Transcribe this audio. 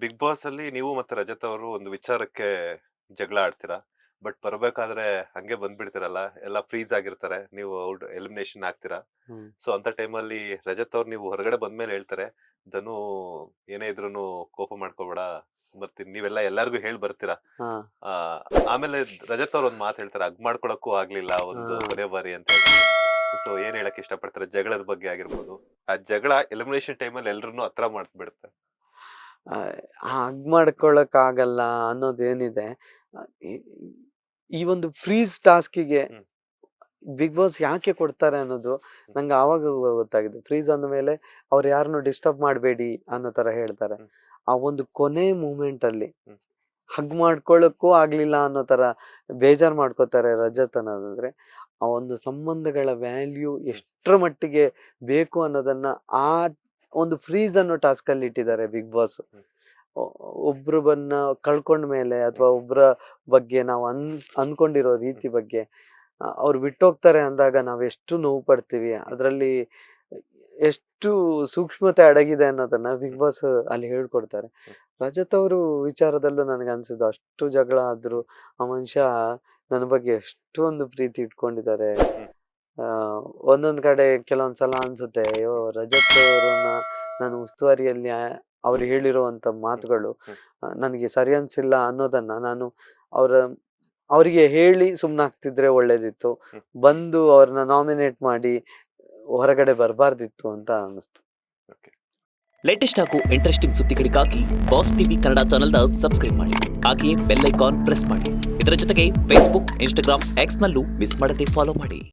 Big boss ಅಲ್ಲಿ ನೀವು ಮತ್ತೆ ರಜತ್ ಅವರು ಒಂದು ವಿಚಾರಕ್ಕೆ ಜಗಳ ಆಡ್ತೀರಾ. ಬಟ್ ಬರ್ಬೇಕಾದ್ರೆ ಹಂಗೆ ಬಂದ್ಬಿಡ್ತೀರಲ್ಲ, ಎಲ್ಲ ಫ್ರೀಸ್ ಆಗಿರ್ತಾರೆ, ನೀವು ಔಟ್ ಎಲಿಮಿನೇಷನ್ ಆಗ್ತೀರಾ. ಹ್ಮ್. ಸೊ ಅಂತ ಟೈಮಲ್ಲಿ ರಜತ್ ಅವ್ರು ನೀವು ಹೊರಗಡೆ ಬಂದ್ಮೇಲೆ ಹೇಳ್ತಾರೆ, ಧನು ಏನೇ ಇದ್ರೂನು ಕೋಪ ಮಾಡ್ಕೋಬೇಡ, ಮತ್ತೆ ನೀವೆಲ್ಲ ಎಲ್ಲಾರ್ಗು ಹೇಳಿ ಬರ್ತೀರಾ. ಹಾ. ಆ, ಆಮೇಲೆ ರಜತ್ ಅವ್ರ ಒಂದ್ ಮಾತು ಹೇಳ್ತಾರೆ, ಹಗ್ ಮಾಡ್ಕೊಳಕ್ಕೂ ಆಗ್ಲಿಲ್ಲ ಒಂದು ಹಾ. ಕೊನೆ ಬಾರಿ ಅಂತ ಹೇಳ್ತಾರೆ. ಸೊ ಏನ್ ಹೇಳಕ್ ಇಷ್ಟಪಡ್ತಾರೆ ಜಗಳದ ಬಗ್ಗೆ ಆಗಿರ್ಬೋದು. ಆ ಜಗಳ ಎಲಿಮಿನೇಷನ್ ಟೈಮಲ್ಲಿ ಎಲ್ರನ್ನೂ ಹತ್ರ ಮಾಡ್ಬಿಡುತ್ತೆ. ಹಗ್ ಮಾಡ್ಕೊಳಕ್ಕಾಗಲ್ಲ ಅನ್ನೋದೇನಿದೆ, ಅ, ಈ ಈ ಒಂದು ಫ್ರೀಸ್ ಟಾಸ್ಕಿಗೆ ಹ್ಮ್ ಬಿಗ್ ಬಾಸ್ ಯಾಕೆ ಕೊಡ್ತಾರೆ ಅನ್ನೋದು ಹ್ಮ್ ನಂಗೆ ಆವಾಗ ಗೊತ್ತಾಗಿದೆ. ಫ್ರೀಸ್ ಅಂದ ಮೇಲೆ ಅವ್ರು ಯಾರನ್ನು ಡಿಸ್ಟರ್ಬ್ ಮಾಡಬೇಡಿ ಅನ್ನೋ ತರ ಹೇಳ್ತಾರೆ. ಹ್ಮ್ ಆ ಒಂದು ಕೊನೆ ಮೂಮೆಂಟ್ ಅಲ್ಲಿ ಹ್ಮ್ ಹಗ್ ಮಾಡ್ಕೊಳ್ಳಕ್ಕೂ ಆಗ್ಲಿಲ್ಲ ಅನ್ನೋ ತರ ಬೇಜಾರ್ ಮಾಡ್ಕೋತಾರೆ ರಜತ್ ಅನ್ನೋದಾದ್ರೆ, ಆ ಒಂದು ಸಂಬಂಧಗಳ ವ್ಯಾಲ್ಯೂ ಹ್ಮ್ ಎಷ್ಟರ ಮಟ್ಟಿಗೆ ಬೇಕು ಅನ್ನೋದನ್ನ ಆ ಒಂದು ಫ್ರೀಸ್ ಅನ್ನೋ ಟಾಸ್ಕ್ ಅಲ್ಲಿ ಇಟ್ಟಿದ್ದಾರೆ ಬಿಗ್ ಬಾಸ್. ಹ್ಮ್ ಒಬ್ರನ್ನ ಕಳ್ಕೊಂಡ ಮೇಲೆ ಹ್ಮ್ ಅಥವಾ ಒಬ್ರ ಬಗ್ಗೆ ನಾವು ಅನ್ಕೊಂಡಿರೋ ಹ್ಮ್ ರೀತಿ ಬಗ್ಗೆ ಅವ್ರು ಬಿಟ್ಟೋಗ್ತಾರೆ ಅಂದಾಗ ನಾವ್ ಎಷ್ಟು ನೋವು ಪಡ್ತೀವಿ, ಅದ್ರಲ್ಲಿ ಎಷ್ಟು ಸೂಕ್ಷ್ಮತೆ ಅಡಗಿದೆ ಅನ್ನೋದನ್ನ ಬಿಗ್ ಹ್ಮ್ ಬಾಸ್ ಅಲ್ಲಿ ಹೇಳ್ಕೊಡ್ತಾರೆ. ಹ್ಮ್ ರಜತ್ ಅವರು ವಿಚಾರದಲ್ಲೂ ನನಗೆ ಅನ್ಸಿದ್ದು, ಅಷ್ಟು ಜಗಳ ಆದ್ರೂ ಆ ಮನುಷ್ಯ ನನ್ನ ಬಗ್ಗೆ ಎಷ್ಟೊಂದು ಪ್ರೀತಿ ಇಟ್ಕೊಂಡಿದ್ದಾರೆ. ಹ್ಮ್ ಆ ಒಂದೊಂದ್ ಕಡೆ ಕೆಲವೊಂದ್ಸಲ ಅನ್ಸುತ್ತೆ, ಅಯ್ಯೋ ಹ್ಮ್ ರಜತ್ ಅವರನ್ನ ನಾನು ಉಸ್ತುವಾರಿಯಲ್ಲಿ ಅವ್ರು ಹೇಳಿರುವಂತ ಹ್ಮ್ ಮಾತುಗಳು ಹ್ಮ್ ನನಗೆ ಸರಿ ಅನ್ಸಿಲ್ಲ ಅನ್ನೋದನ್ನ ನಾನು ಅವ್ರ ಅವರಿಗೆ ಹೇಳಿ ಸುಮ್ನಾಗ್ತಿದ್ರೆ ಒಳ್ಳೇದಿತ್ತು. ಹ್ಮ್ ಬಂದು ಅವ್ರನ್ನ ನಾಮಿನೇಟ್ ಮಾಡಿ ಹೊರಗಡೆ ಬರಬಾರ್ದಿತ್ತು ಅಂತ ಅನಿಸ್ತು. ಓಕೆ. ಲೇಟೆಸ್ಟ್ ಹಾಗೂ ಇಂಟ್ರೆಸ್ಟಿಂಗ್ ಸುದ್ದಿಗಳಿಗಾಗಿ ಬಾಸ್ ಟಿವಿ ಕನ್ನಡ ಚಾನೆಲ್ನ ಸಬ್ಸ್ಕ್ರೈಬ್ ಮಾಡಿ. ಹಾಗೆಯೇ ಬೆಲ್ ಐಕಾನ್ ಪ್ರೆಸ್ ಮಾಡಿ. ಇದರ ಜೊತೆಗೆ ಫೇಸ್ಬುಕ್, ಇನ್ಸ್ಟಾಗ್ರಾಮ್, ಎಕ್ಸ್ನಲ್ಲೂ ಮಿಸ್ ಮಾಡದೆ ಫಾಲೋ ಮಾಡಿ.